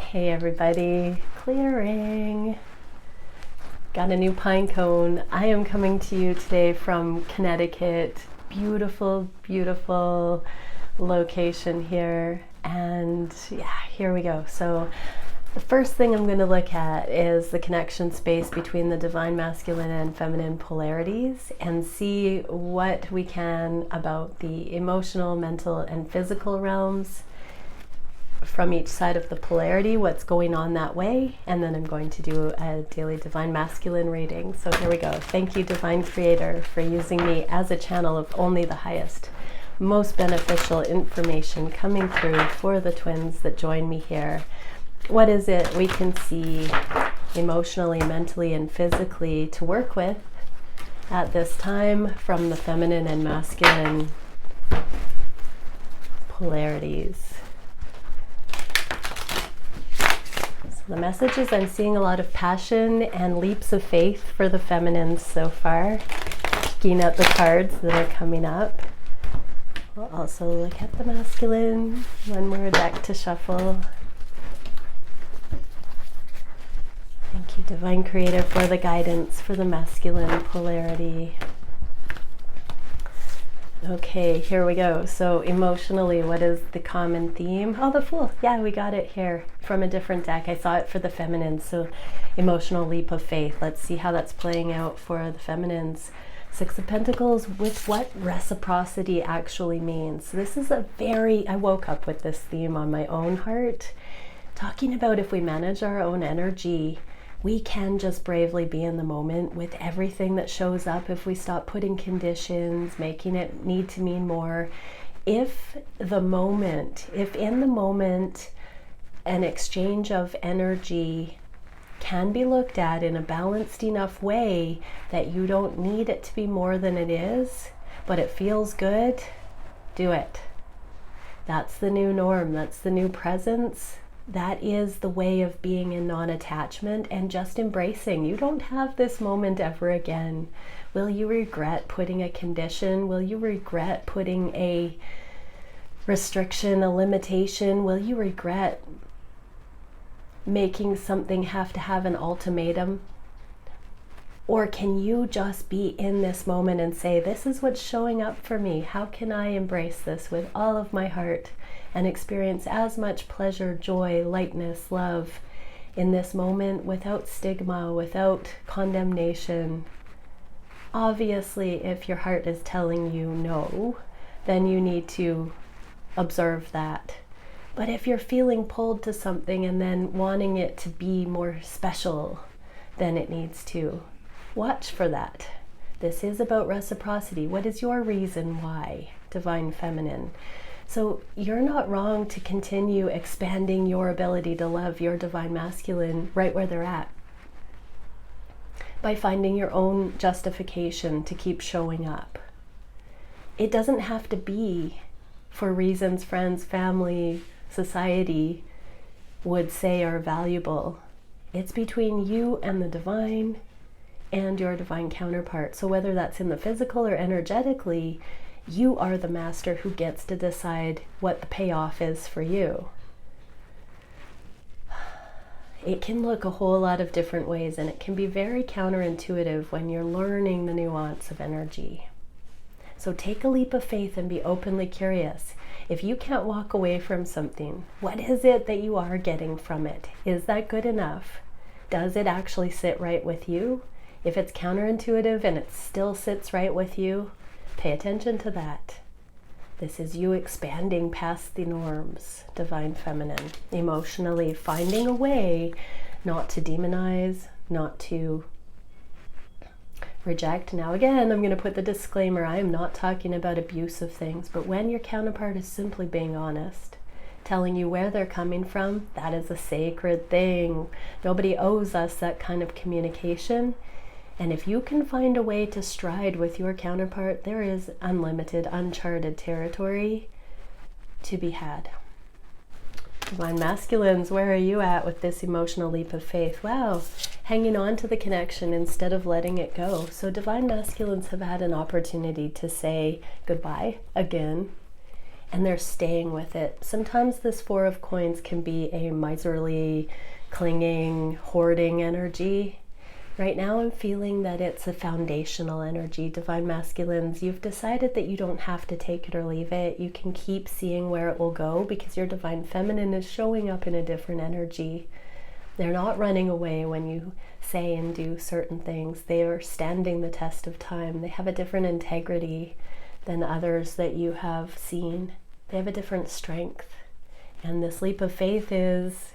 Hey everybody, clearing. Got a new pine cone. I am coming to you today from Connecticut. Beautiful, beautiful location here. And yeah, here we go. So the first thing I'm going to look at is the connection space between the divine masculine and feminine polarities and see what we can about the emotional, mental, and physical realms from each side of the polarity, what's going on that way, and then I'm going to do a daily divine masculine reading. So here we go. Thank you, divine creator, for using me as a channel of only the highest, most beneficial information coming through for the twins that join me here. What is it we can see emotionally, mentally, and physically to work with at this time from the feminine and masculine polarities? The message is I'm seeing a lot of passion and leaps of faith for the feminines so far. Looking at the cards that are coming up. We'll also look at the masculine. One more deck to shuffle. Thank you, divine creator, for the guidance for the masculine polarity. Okay, here we go. So emotionally, what is the common theme? Oh, the Fool. Yeah, we got it here from a different deck. I saw it for the feminines. So emotional leap of faith. Let's see how that's playing out for the feminines. Six of Pentacles with what reciprocity actually means. So this is I woke up with this theme on my own heart, talking about if we manage our own energy, we can just bravely be in the moment with everything that shows up if we stop putting conditions, making it need to mean more. If in the moment an exchange of energy can be looked at in a balanced enough way that you don't need it to be more than it is, but it feels good, do it. That's the new norm. That's the new presence. That is the way of being in non-attachment and just embracing. You don't have this moment ever again. Will you regret putting a condition? Will you regret putting a restriction, a limitation? Will you regret making something have to have an ultimatum? Or can you just be in this moment and say, this is what's showing up for me. How can I embrace this with all of my heart and experience as much pleasure, joy, lightness, love in this moment without stigma, without condemnation? Obviously, if your heart is telling you no, then you need to observe that. But if you're feeling pulled to something and then wanting it to be more special than it needs to, watch for that. This is about reciprocity. What is your reason why, divine feminine? So you're not wrong to continue expanding your ability to love your divine masculine right where they're at, by finding your own justification to keep showing up. It doesn't have to be for reasons friends, family, society would say are valuable. It's between you and the divine and your divine counterpart. So whether that's in the physical or energetically, you are the master who gets to decide what the payoff is for you. It can look a whole lot of different ways, and it can be very counterintuitive when you're learning the nuance of energy. So take a leap of faith and be openly curious. If you can't walk away from something, what is it that you are getting from it? Is that good enough? Does it actually sit right with you? If it's counterintuitive and it still sits right with you, pay attention to that. This is you expanding past the norms, divine feminine. Emotionally finding a way not to demonize, not to reject. Now again, I'm going to put the disclaimer, I am not talking about abusive things, but when your counterpart is simply being honest, telling you where they're coming from, that is a sacred thing. Nobody owes us that kind of communication. And if you can find a way to stride with your counterpart, there is unlimited, uncharted territory to be had. Divine masculines, where are you at with this emotional leap of faith? Wow, hanging on to the connection instead of letting it go. So divine masculines have had an opportunity to say goodbye again and they're staying with it. Sometimes this Four of Coins can be a miserly, clinging, hoarding energy. Right now I'm feeling that it's a foundational energy. Divine Masculines, you've decided that you don't have to take it or leave it. You can keep seeing where it will go because your Divine Feminine is showing up in a different energy. They're not running away when you say and do certain things. They are standing the test of time. They have a different integrity than others that you have seen. They have a different strength. And this leap of faith is,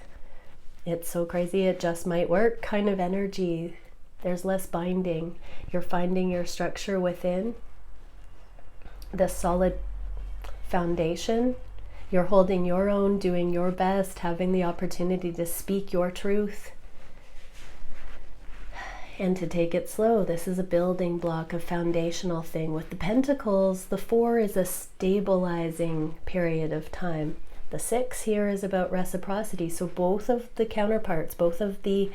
it's so crazy it just might work kind of energy. There's less binding. You're finding your structure within, the solid foundation. You're holding your own, doing your best, having the opportunity to speak your truth and to take it slow. This is a building block, a foundational thing. With the Pentacles, the 4 is a stabilizing period of time. The 6 here is about reciprocity. So both of the counterparts, both of the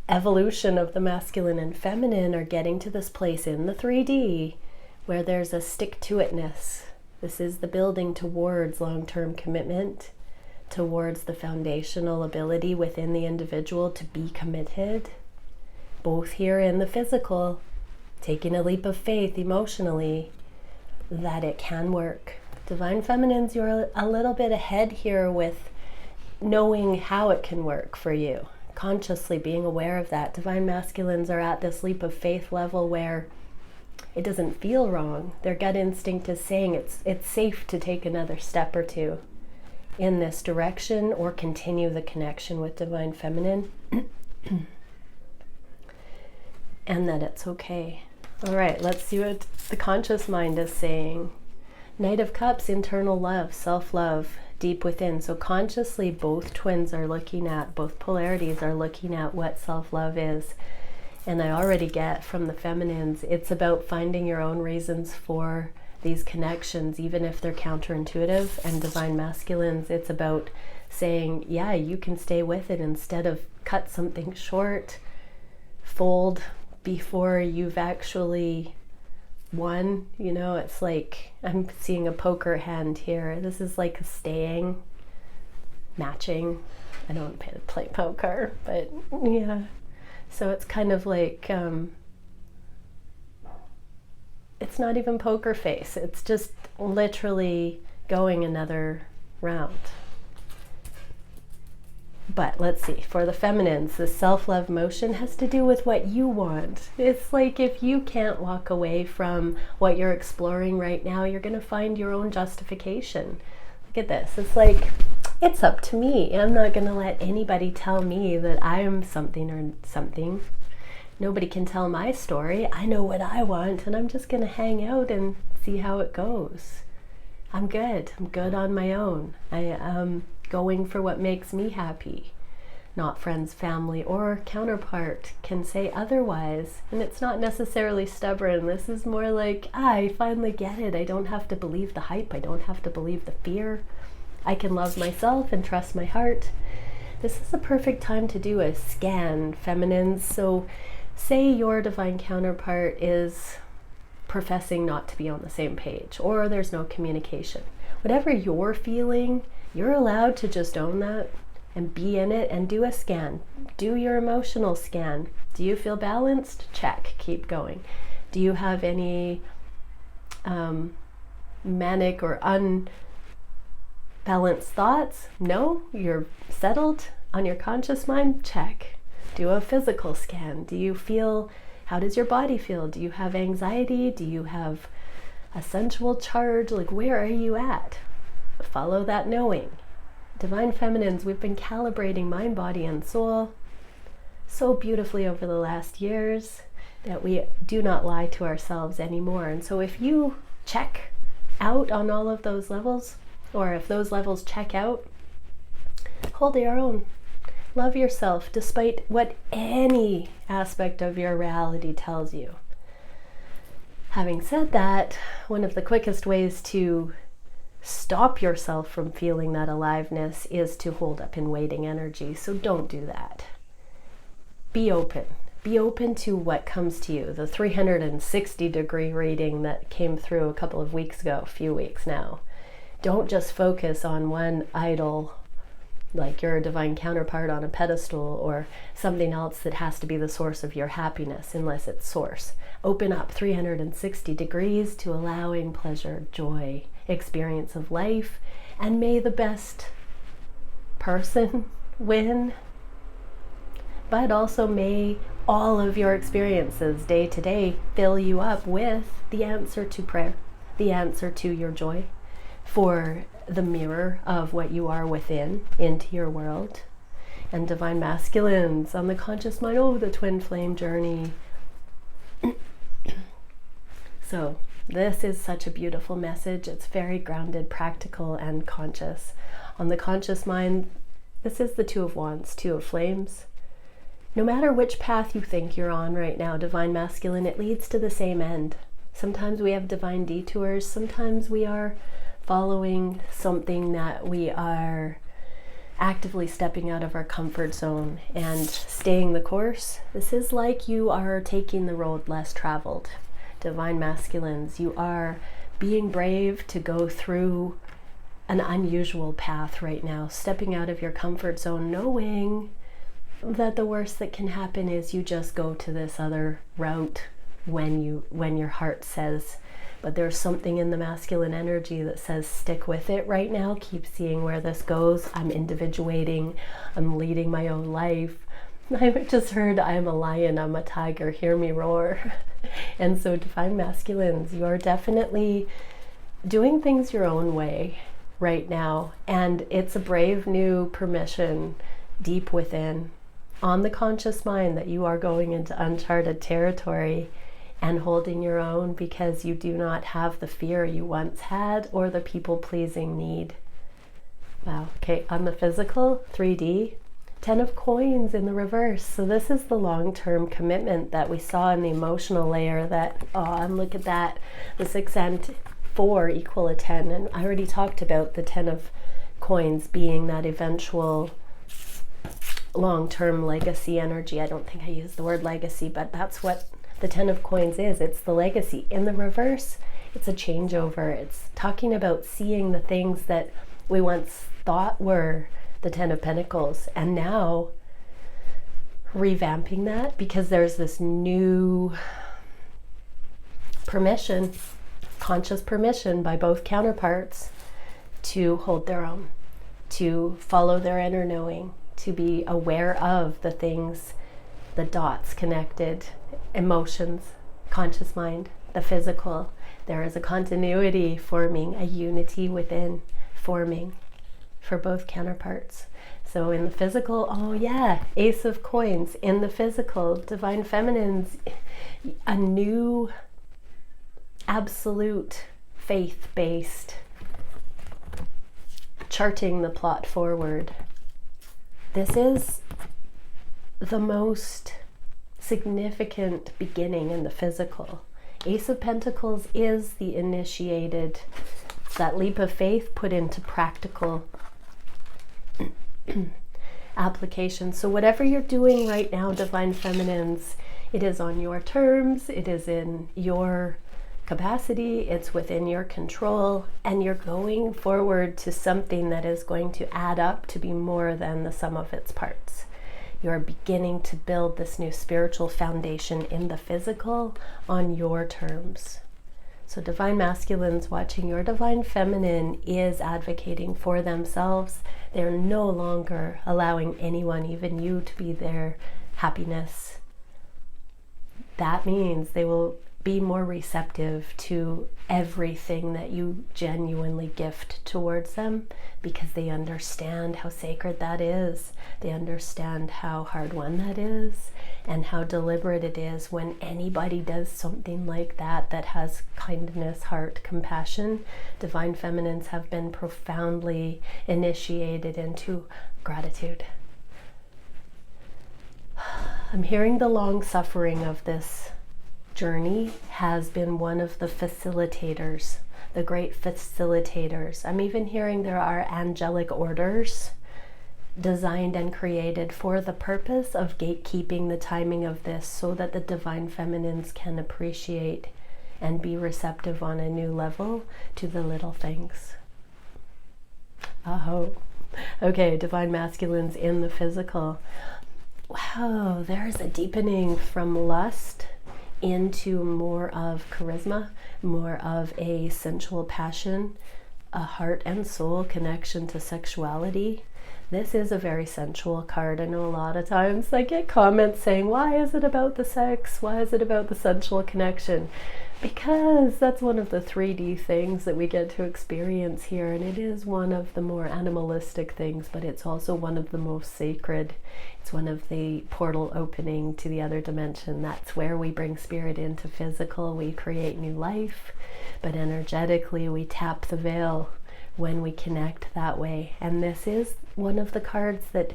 evolution of the masculine and feminine are getting to this place in the 3D where there's a stick-to-itness. This is the building towards long-term commitment, towards the foundational ability within the individual to be committed. Both here in the physical, taking a leap of faith emotionally that it can work. Divine Feminines, you're a little bit ahead here with knowing how it can work for you. Consciously being aware of that. Divine Masculines are at this leap of faith level where it doesn't feel wrong. Their gut instinct is saying it's safe to take another step or two in this direction or continue the connection with Divine Feminine and that it's okay. All right, let's see what the conscious mind is saying. Knight of Cups, internal love, self-love, deep within. So consciously both twins are looking at, both polarities are looking at what self-love is. And I already get from the feminines, it's about finding your own reasons for these connections, even if they're counterintuitive. And Divine Masculines, it's about saying, yeah, you can stay with it instead of cut something short, fold before you've actually won. You know, it's like, I'm seeing a poker hand here. This is like a staying, matching. I don't play poker, but yeah. So it's kind of like, it's not even poker face. It's just literally going another round. But let's see, for the feminines, the self-love motion has to do with what you want. It's like if you can't walk away from what you're exploring right now, you're going to find your own justification. Look at this. It's like, it's up to me. I'm not going to let anybody tell me that I am something or something. Nobody can tell my story. I know what I want, and I'm just going to hang out and see how it goes. I'm good. I'm good on my own. I am going for what makes me happy. Not friends, family, or counterpart can say otherwise. And it's not necessarily stubborn. This is more like, I finally get it. I don't have to believe the hype. I don't have to believe the fear. I can love myself and trust my heart. This is the perfect time to do a scan, feminines. So say your divine counterpart is professing not to be on the same page, or there's no communication. Whatever you're feeling, you're allowed to just own that and be in it and do a scan. Do your emotional scan. Do you feel balanced? Check. Keep going. Do you have any manic or unbalanced thoughts? No? You're settled on your conscious mind? Check. Do a physical scan. Do you feel, how does your body feel? Do you have anxiety? Do you have a sensual charge? Like, where are you at? Follow that knowing. Divine Feminines, we've been calibrating mind, body, and soul so beautifully over the last years that we do not lie to ourselves anymore. And so if you check out on all of those levels, or if those levels check out, hold your own. Love yourself despite what any aspect of your reality tells you. Having said that, one of the quickest ways to stop yourself from feeling that aliveness is to hold up in waiting energy. So don't do that. Be open. Be open to what comes to you. The 360-degree reading that came through a couple of weeks ago, a few weeks now. Don't just focus on one idol, like you're a divine counterpart on a pedestal, or something else that has to be the source of your happiness, unless it's source. Open up 360 degrees to allowing pleasure, joy, experience of life, and may the best person win. But also may all of your experiences day to day fill you up with the answer to prayer, the answer to your joy, for the mirror of what you are within into your world. And divine masculines on the conscious mind, oh, the twin flame journey. So this is such a beautiful message. It's very grounded, practical, and conscious. On the conscious mind, this is the Two of Wands, Two of Flames. No matter which path you think you're on right now, divine masculine, it leads to the same end. Sometimes we have divine detours. Sometimes we are following something that we are actively stepping out of our comfort zone and staying the course. This is like you are taking the road less traveled. Divine masculines, you are being brave to go through an unusual path right now, stepping out of your comfort zone, knowing that the worst that can happen is you just go to this other route when your heart says. But there's something in the masculine energy that says stick with it right now, keep seeing where this goes. I'm individuating, I'm leading my own life. I just heard I'm a lion, I'm a tiger, hear me roar. And so divine masculines, you're definitely doing things your own way right now, and it's a brave new permission deep within on the conscious mind that you are going into uncharted territory and holding your own, because you do not have the fear you once had or the people-pleasing need. Wow. Okay, on the physical, 3D, 10 of coins in the reverse. So this is the long-term commitment that we saw in the emotional layer that, oh, and look at that, the 6 and 4 equal a 10. And I already talked about the 10 of coins being that eventual long-term legacy energy. I don't think I used the word legacy, but that's what the 10 of coins is. It's the legacy. In the reverse, it's a changeover. It's talking about seeing the things that we once thought were the 10 of Pentacles, and now revamping that, because there's this new permission, conscious permission by both counterparts to hold their own, to follow their inner knowing, to be aware of the things, the dots connected, emotions, conscious mind, the physical. There is a continuity forming, a unity within forming for both counterparts. So in the physical, oh yeah, Ace of Coins. In the physical, divine feminines, a new absolute faith-based charting the plot forward. This is the most significant beginning in the physical. Ace of Pentacles is the initiated, that leap of faith put into practical application. So whatever you're doing right now, divine feminines, it is on your terms, it is in your capacity, it's within your control, and you're going forward to something that is going to add up to be more than the sum of its parts. You're beginning to build this new spiritual foundation in the physical on your terms. So divine masculines watching, your divine feminine is advocating for themselves. They're no longer allowing anyone, even you, to be their happiness. That means they will be more receptive to everything that you genuinely gift towards them, because they understand how sacred that is. They understand how hard won that is, and how deliberate it is when anybody does something like that, that has kindness, heart, compassion. Divine feminines have been profoundly initiated into gratitude. I'm hearing the long suffering of this journey has been one of the facilitators, the great facilitators. I'm even hearing there are angelic orders designed and created for the purpose of gatekeeping the timing of this, so that the divine feminines can appreciate and be receptive on a new level to the little things. Oh, okay, divine masculines in the physical. Wow, there's a deepening from lust into more of charisma, more of a sensual passion, a heart and soul connection to sexuality. This is a very sensual card. I know a lot of times I get comments saying, why is it about the sex? Why is it about the sensual connection? Because that's one of the 3D things that we get to experience here, and it is one of the more animalistic things, but it's also one of the most sacred. It's one of the portal opening to the other dimension. That's where we bring spirit into physical, we create new life, but energetically we tap the veil when we connect that way. And this is one of the cards that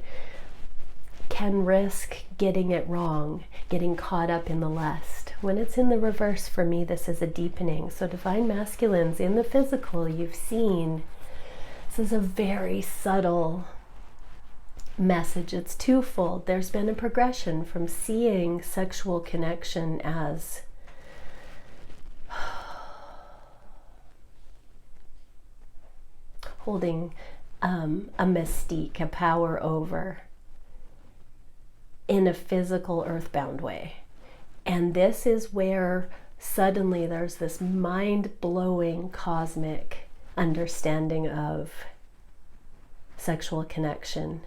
can risk getting it wrong, getting caught up in the lust. When it's in the reverse, for me, this is a deepening. So divine masculines in the physical, you've seen, this is a very subtle message. It's twofold. There's been a progression from seeing sexual connection as holding a mystique, a power over, in a physical earthbound way. And this is where suddenly there's this mind-blowing cosmic understanding of sexual connection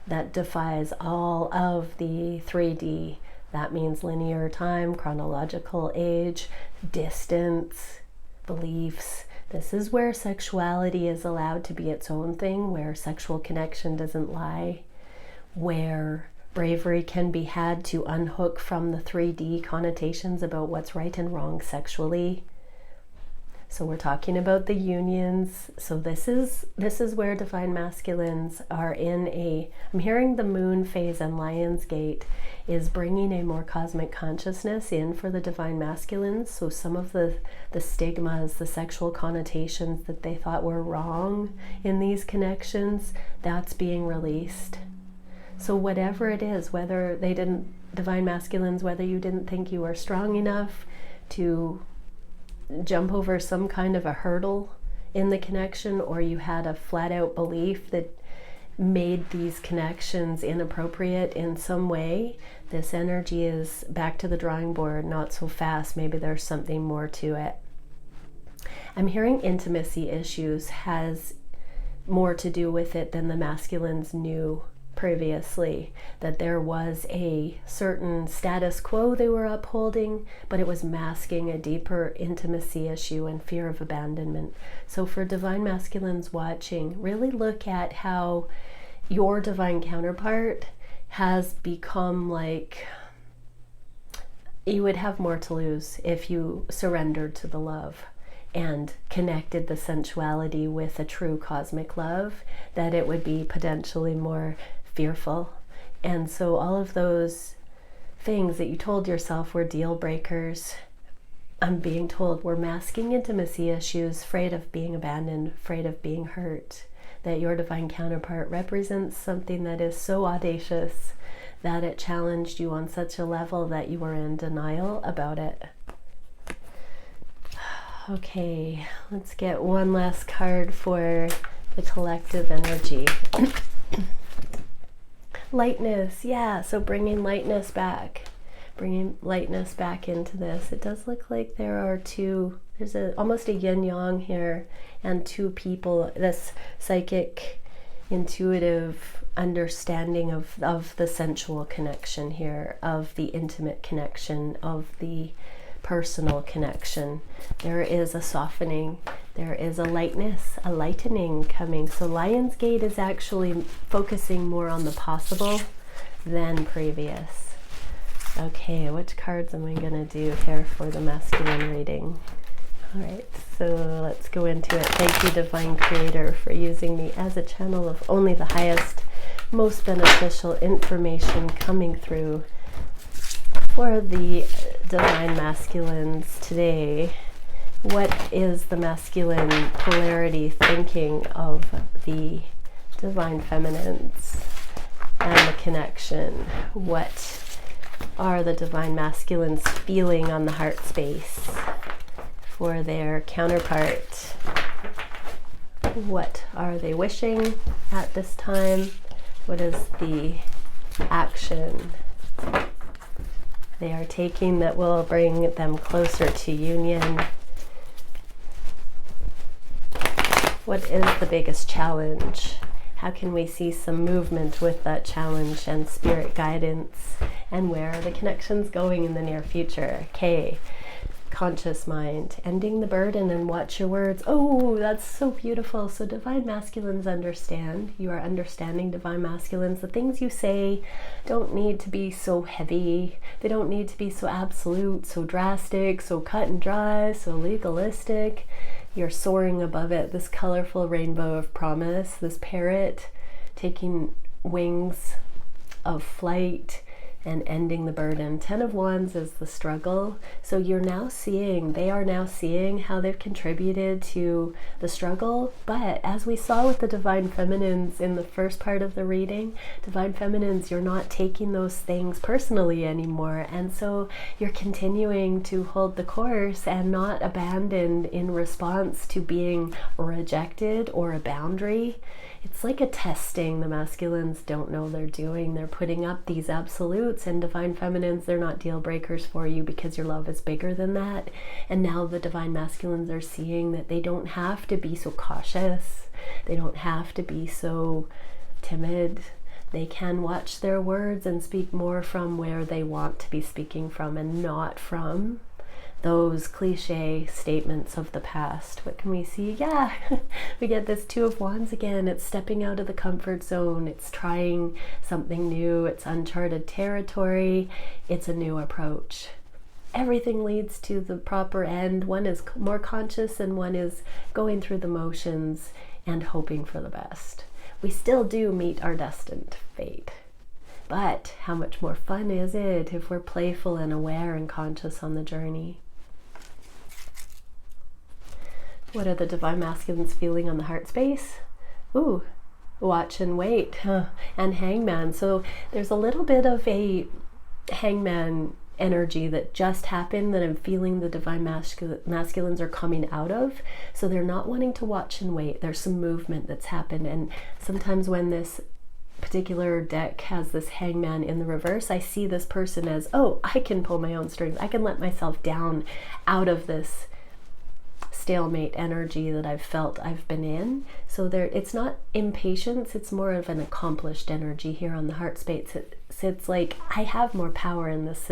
that defies all of the 3D. That means linear time, chronological age, distance, beliefs. This is where sexuality is allowed to be its own thing, where sexual connection doesn't lie, where bravery can be had to unhook from the 3D connotations about what's right and wrong sexually. So we're talking about the unions. So this is where divine masculines are in I'm hearing the moon phase and Lion's Gate is bringing a more cosmic consciousness in for the divine masculines. So some of the stigmas, the sexual connotations that they thought were wrong in these connections, that's being released. So whatever it is, whether divine masculines, whether you didn't think you were strong enough to jump over some kind of a hurdle in the connection, or you had a flat out belief that made these connections inappropriate in some way, this energy is back to the drawing board, not so fast. Maybe there's something more to it. I'm hearing intimacy issues has more to do with it than the masculines knew previously, that there was a certain status quo they were upholding, but it was masking a deeper intimacy issue and fear of abandonment. So for divine masculines watching, really look at how your divine counterpart has become like, you would have more to lose if you surrendered to the love and connected the sensuality with a true cosmic love, that it would be potentially more fearful. And so all of those things that you told yourself were deal breakers, I'm being told were masking intimacy issues, afraid of being abandoned, afraid of being hurt, that your divine counterpart represents something that is so audacious that it challenged you on such a level that you were in denial about it. Okay, let's get one last card for the collective energy. Lightness, yeah, so bringing lightness back into this. It does look like there are there's almost a yin-yang here, and two people, this psychic, intuitive understanding of the sensual connection here, of the intimate connection, of the personal connection. There is a softening, there is a lightness, a lightening coming. So Lion's Gate is actually focusing more on the possible than previous. Okay, which cards am I going to do here for the masculine reading? All right, so let's go into it. Thank you, Divine Creator, for using me as a channel of only the highest, most beneficial information coming through for the divine masculines today. What is the masculine polarity thinking of the divine feminines and the connection? What are the divine masculines feeling on the heart space for their counterpart? What are they wishing at this time? What is the action they are taking that will bring them closer to union? What is the biggest challenge? How can we see some movement with that challenge and spirit guidance? And where are the connections going in the near future? Okay, conscious mind, ending the burden and watch your words. Oh, that's so beautiful. So divine masculines understand. You are understanding divine masculines. The things you say don't need to be so heavy. They don't need to be so absolute, so drastic, so cut and dry, so legalistic. You're soaring above it, this colorful rainbow of promise, this parrot taking wings of flight and ending the burden. 10 of Wands is the struggle. So you're now seeing, they are now seeing how they've contributed to the struggle. But as we saw with the Divine Feminines in the first part of the reading, Divine Feminines, you're not taking those things personally anymore. And so you're continuing to hold the course and not abandoned in response to being rejected or a boundary. It's like a testing the masculines don't know they're doing. They're putting up these absolutes, and divine feminines, they're not deal breakers for you because your love is bigger than that. And now the divine masculines are seeing that they don't have to be so cautious. They don't have to be so timid. They can watch their words and speak more from where they want to be speaking from and not from those cliche statements of the past. What can we see? Yeah, we get this Two of Wands again. It's stepping out of the comfort zone. It's trying something new. It's uncharted territory. It's a new approach. Everything leads to the proper end. One is more conscious and one is going through the motions and hoping for the best. We still do meet our destined fate. But how much more fun is it if we're playful and aware and conscious on the journey? What are the divine masculines feeling on the heart space? Ooh, watch and wait, and hangman. So there's a little bit of a hangman energy that just happened that I'm feeling the divine masculines are coming out of. So they're not wanting to watch and wait. There's some movement that's happened. And sometimes when this particular deck has this hangman in the reverse, I see this person as, oh, I can pull my own strings. I can let myself down out of this stalemate energy that I've felt I've been in. So there, it's not impatience, it's more of an accomplished energy here on the heart space. It's like, I have more power in this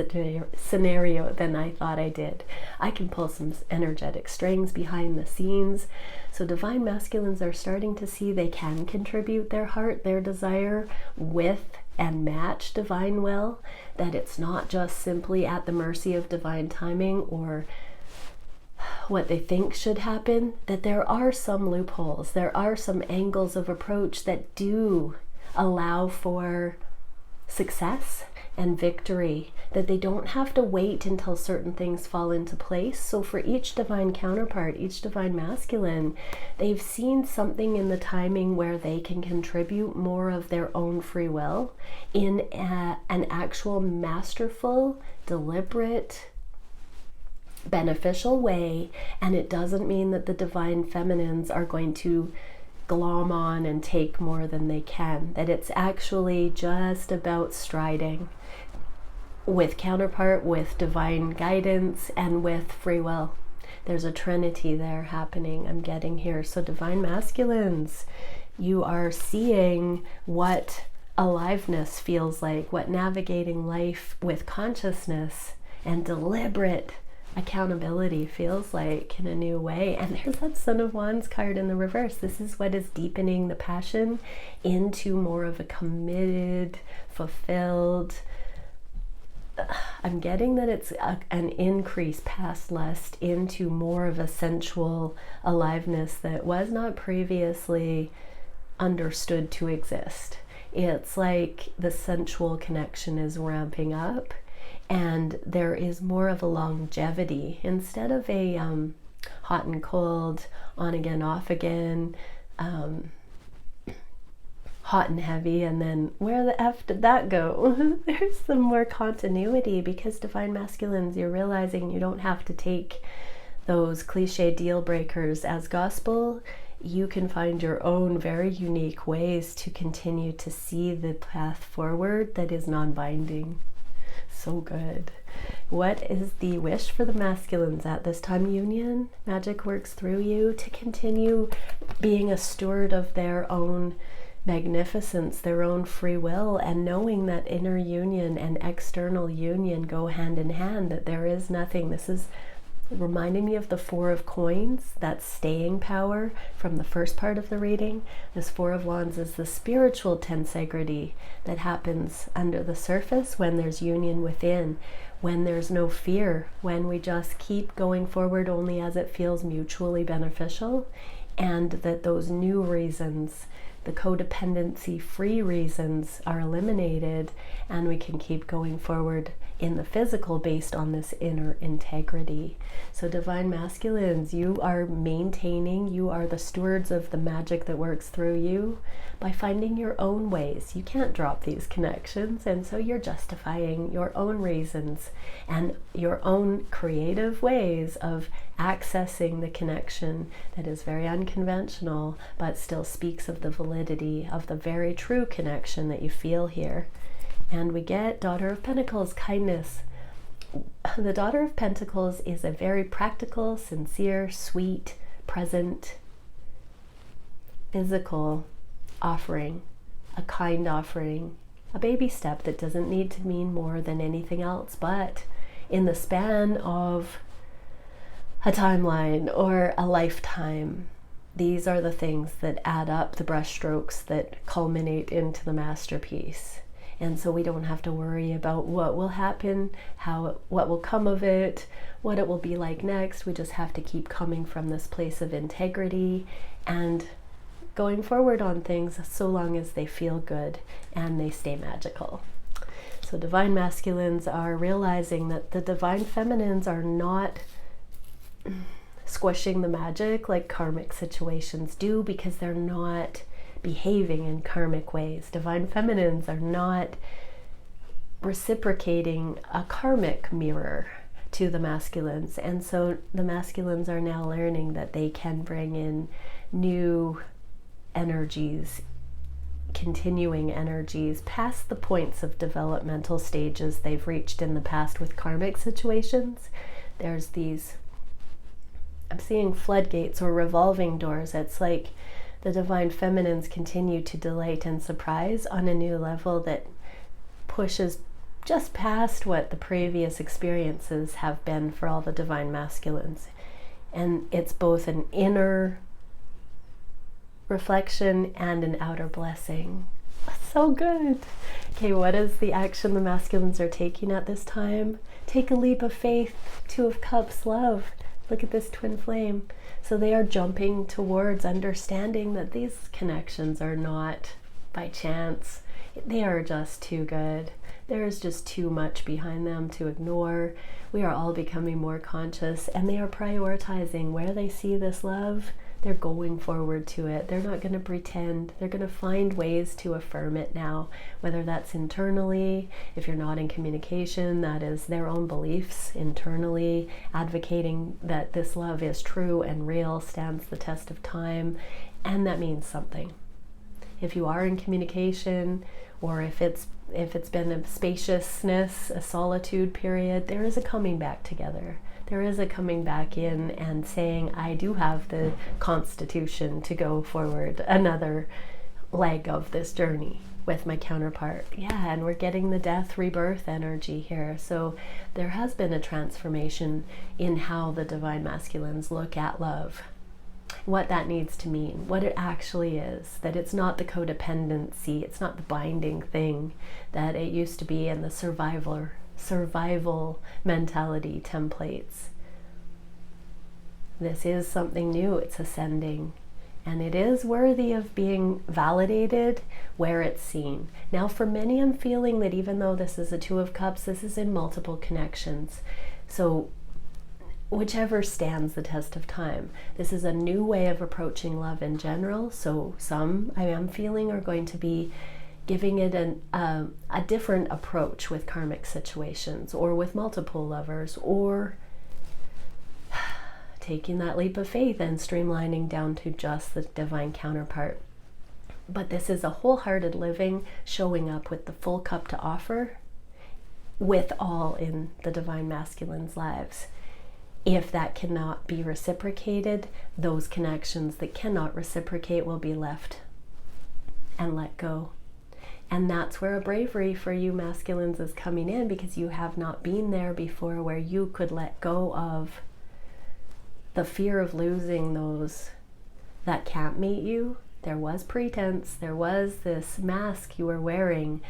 scenario than I thought I did. I can pull some energetic strings behind the scenes. So divine masculines are starting to see they can contribute their heart, their desire with and match divine will, that it's not just simply at the mercy of divine timing or what they think should happen, that there are some loopholes, there are some angles of approach that do allow for success and victory, that they don't have to wait until certain things fall into place. So for each divine counterpart, each divine masculine, they've seen something in the timing where they can contribute more of their own free will in an actual masterful, deliberate, beneficial way. And it doesn't mean that the divine feminines are going to glom on and take more than they can, that it's actually just about striding with counterpart, with divine guidance, and with free will. There's a trinity there happening, I'm getting here. So divine masculines, you are seeing what aliveness feels like, what navigating life with consciousness and deliberate accountability feels like in a new way. And there's that Son of Wands card in the reverse. This is what is deepening the passion into more of a committed, fulfilled, I'm getting that it's an increase past lust into more of a sensual aliveness that was not previously understood to exist. It's like the sensual connection is ramping up, and there is more of a longevity instead of a hot and cold, on again, off again, hot and heavy, and then where the F did that go? There's some more continuity, because divine masculines, you're realizing you don't have to take those cliche deal breakers as gospel. you can find your own very unique ways to continue to see the path forward that is non-binding. So good. What is the wish for the masculines at this time, Union? Magic works through you to continue being a steward of their own magnificence, their own free will, and knowing that inner union and external union go hand in hand, that there is nothing. This is reminding me of the Four of Coins, that staying power from the first part of the reading. This Four of Wands is the spiritual tensegrity that happens under the surface when there's union within, when there's no fear, when we just keep going forward only as it feels mutually beneficial, and that those new reasons, the codependency free reasons, are eliminated, and we can keep going forward in the physical based on this inner integrity. So divine masculines, you are maintaining, you are the stewards of the magic that works through you by finding your own ways. You can't drop these connections, and so you're justifying your own reasons and your own creative ways of accessing the connection that is very unconventional but still speaks of the validity of the very true connection that you feel here. And we get Daughter of Pentacles, kindness. The Daughter of Pentacles is a very practical, sincere, sweet, present, physical offering, a kind offering, a baby step that doesn't need to mean more than anything else, but in the span of a timeline or a lifetime, these are the things that add up, the brushstrokes that culminate into the masterpiece. And so we don't have to worry about what will happen, what will come of it, what it will be like next. We just have to keep coming from this place of integrity and going forward on things so long as they feel good and they stay magical. So divine masculines are realizing that the divine feminines are not squishing the magic like karmic situations do, because they're not behaving in karmic ways. Divine feminines are not reciprocating a karmic mirror to the masculines, and so the masculines are now learning that they can bring in new energies, continuing energies past the points of developmental stages they've reached in the past with karmic situations. There's these, I'm seeing floodgates or revolving doors. It's like the divine feminines continue to delight and surprise on a new level that pushes just past what the previous experiences have been for all the divine masculines. And it's both an inner reflection and an outer blessing. So good. Okay, what is the action the masculines are taking at this time? Take a leap of faith. Two of Cups, love. Look at this twin flame. So they are jumping towards understanding that these connections are not by chance. They are just too good. There is just too much behind them to ignore. We are all becoming more conscious, and they are prioritizing where they see this love. They're going forward to it. They're not going to pretend. They're going to find ways to affirm it now, whether that's internally. If you're not in communication, that is their own beliefs internally, advocating that this love is true and real, stands the test of time, and that means something. If you are in communication, or if it's been a spaciousness, a solitude period, there is a coming back together. There is a coming back in and saying, I do have the constitution to go forward another leg of this journey with my counterpart. Yeah, and we're getting the death rebirth energy here. So there has been a transformation in how the divine masculines look at love, what that needs to mean, what it actually is, that it's not the codependency, it's not the binding thing that it used to be in the survival mentality templates. This is something new, it's ascending, and it is worthy of being validated where it's seen. Now for many, I'm feeling that even though this is a Two of Cups, this is in multiple connections. So whichever stands the test of time. This is a new way of approaching love in general. So some, I am feeling, are going to be giving it a different approach with karmic situations, or with multiple lovers, or taking that leap of faith and streamlining down to just the divine counterpart. But this is a wholehearted living, showing up with the full cup to offer, with all in the divine masculine's lives. If that cannot be reciprocated, those connections that cannot reciprocate will be left and let go. And that's where a bravery for you masculines is coming in, because you have not been there before, where you could let go of the fear of losing those that can't meet you. There was pretense, there was this mask you were wearing,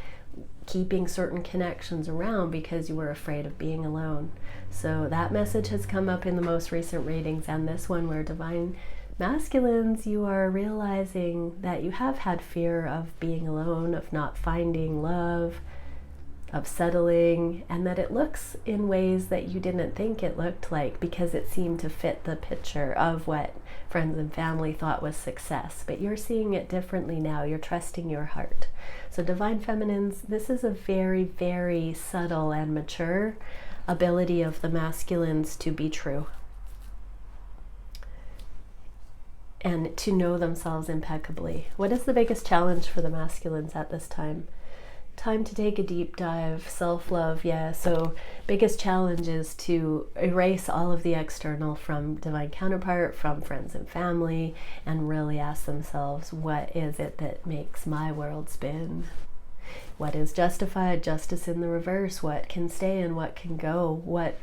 keeping certain connections around because you were afraid of being alone. So that message has come up in the most recent readings, and this one, where divine masculines, you are realizing that you have had fear of being alone, of not finding love, of settling, and that it looks in ways that you didn't think it looked like, because it seemed to fit the picture of what friends and family thought was success. But you're seeing it differently now. You're trusting your heart. So divine feminines, this is a very, very subtle and mature ability of the masculines to be true and to know themselves impeccably. What is the biggest challenge for the masculines at this time? Time to take a deep dive, self-love, yeah. So biggest challenge is to erase all of the external from divine counterpart, from friends and family, and really ask themselves, what is it that makes my world spin? What is justified, justice in the reverse? What can stay and what can go? What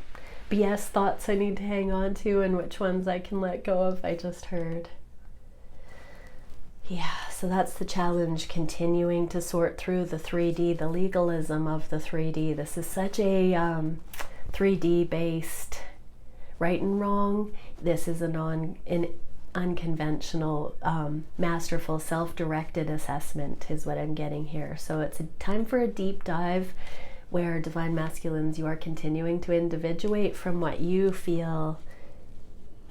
BS thoughts I need to hang on to and which ones I can let go of? I just heard. Yeah, so that's the challenge, continuing to sort through the 3D, the legalism of the 3D. This is such a 3D based right and wrong. This is an unconventional, masterful, self-directed assessment is what I'm getting here. So it's a time for a deep dive, where divine masculines, you are continuing to individuate from what you feel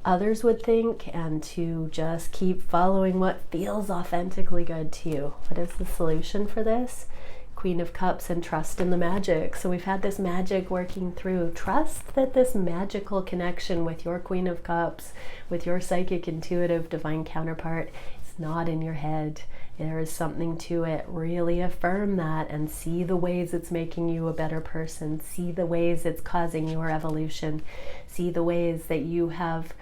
others would think, and to just keep following what feels authentically good to you. What is the solution for this? Queen of Cups and trust in the magic. So we've had this magic working through. Trust that this magical connection with your Queen of Cups, with your psychic, intuitive, divine counterpart, is not in your head. There is something to it. Really affirm that and see the ways it's making you a better person. See the ways it's causing your evolution. See the ways that you have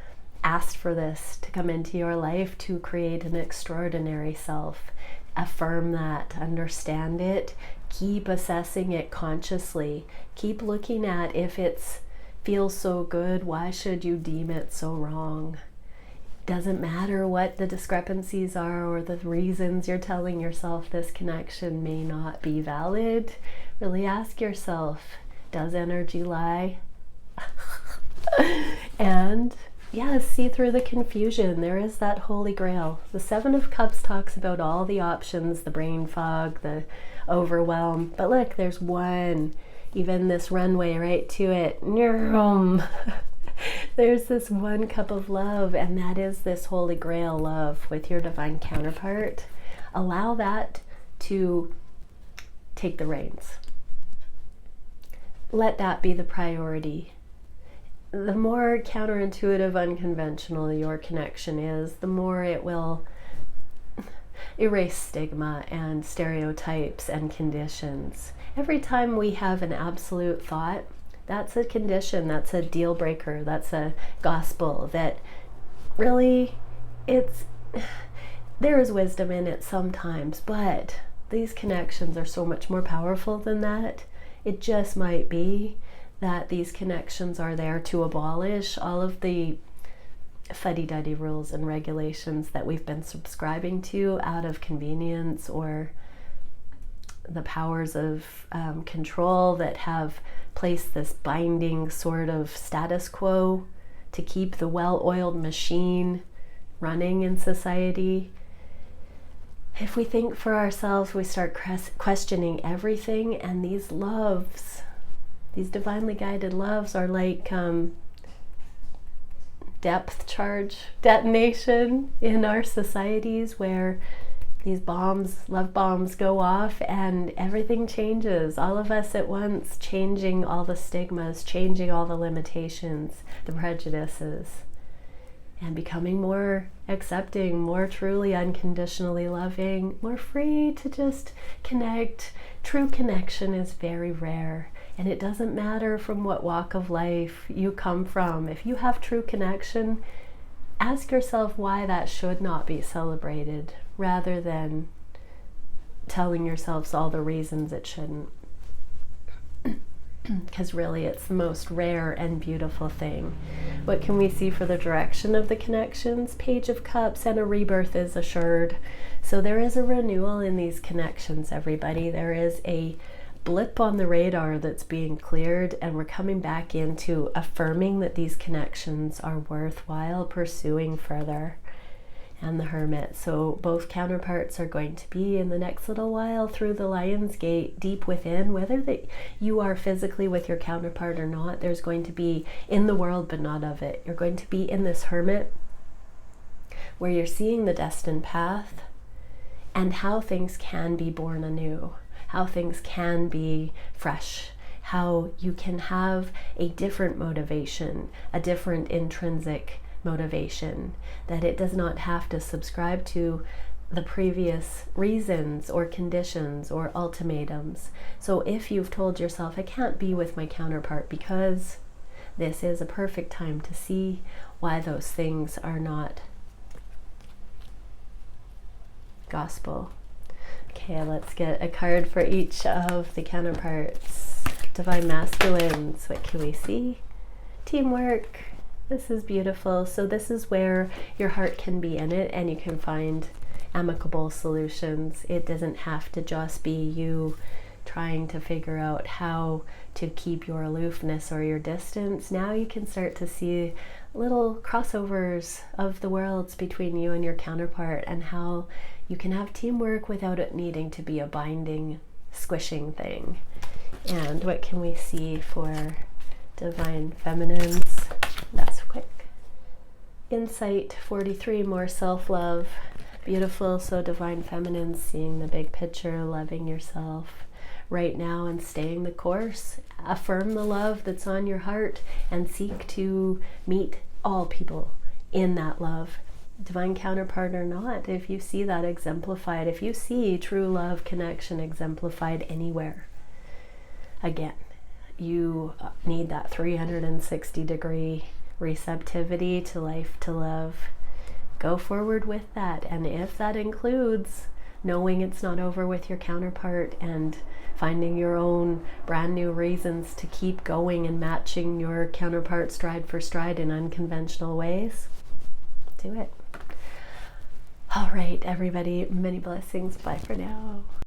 asked for this to come into your life to create an extraordinary self. Affirm that, understand it, keep assessing it consciously. Keep looking at, if it feels so good, why should you deem it so wrong? Doesn't matter what the discrepancies are or the reasons you're telling yourself this connection may not be valid. Really ask yourself, does energy lie? And yes, see through the confusion. There is that holy grail. The Seven of Cups talks about all the options, the brain fog, the overwhelm. But look, there's one, even this runway right to it. There's this one cup of love, and that is this holy grail love with your divine counterpart. Allow that to take the reins. Let that be the priority. The more counterintuitive, unconventional your connection is, the more it will erase stigma and stereotypes and conditions. Every time we have an absolute thought, that's a condition, that's a deal breaker, that's a gospel that really, there is wisdom in it sometimes, but these connections are so much more powerful than that. It just might be that these connections are there to abolish all of the fuddy-duddy rules and regulations that we've been subscribing to out of convenience, or the powers of control that have placed this binding sort of status quo to keep the well-oiled machine running in society. If we think for ourselves, we start questioning everything, and these loves, these divinely guided loves, are like depth charge detonation in our societies, where these bombs, love bombs, go off and everything changes, all of us at once, changing all the stigmas, changing all the limitations, the prejudices. and becoming more accepting, more truly unconditionally loving, more free to just connect. True connection is very rare, and it doesn't matter from what walk of life you come from. If you have true connection, ask yourself why that should not be celebrated, rather than telling yourselves all the reasons it shouldn't. Because really it's the most rare and beautiful thing. What can we see for the direction of the connections? Page of Cups, and a rebirth is assured. So there is a renewal in these connections, everybody. There is a blip on the radar that's being cleared, and we're coming back into affirming that these connections are worthwhile pursuing further. And the Hermit. So both counterparts are going to be in the next little while through the Lion's Gate, deep within. Whether that you are physically with your counterpart or not, there's going to be in the world but not of it. You're going to be in this Hermit where you're seeing the destined path and how things can be born anew, how things can be fresh, how you can have a different motivation, a different intrinsic motivation, that it does not have to subscribe to the previous reasons or conditions or ultimatums. So if you've told yourself, I can't be with my counterpart because, this is a perfect time to see why those things are not gospel. Okay, let's get a card for each of the counterparts. Divine Masculines, what can we see? Teamwork. This is beautiful. So this is where your heart can be in it and you can find amicable solutions. It doesn't have to just be you trying to figure out how to keep your aloofness or your distance. Now you can start to see little crossovers of the worlds between you and your counterpart, and how you can have teamwork without it needing to be a binding, squishing thing. And what can we see for Divine Feminines? That's quick. Insight 43, more self-love. Beautiful. So Divine Feminines, seeing the big picture, loving yourself right now and staying the course. Affirm the love that's on your heart and seek to meet all people in that love, divine counterpart or not. If you see that exemplified, if you see true love connection exemplified anywhere, again, you need that 360-degree receptivity to life, to love. Go forward with that. And if that includes knowing it's not over with your counterpart and finding your own brand new reasons to keep going and matching your counterpart stride for stride in unconventional ways, do it. All right, everybody, many blessings. Bye for now.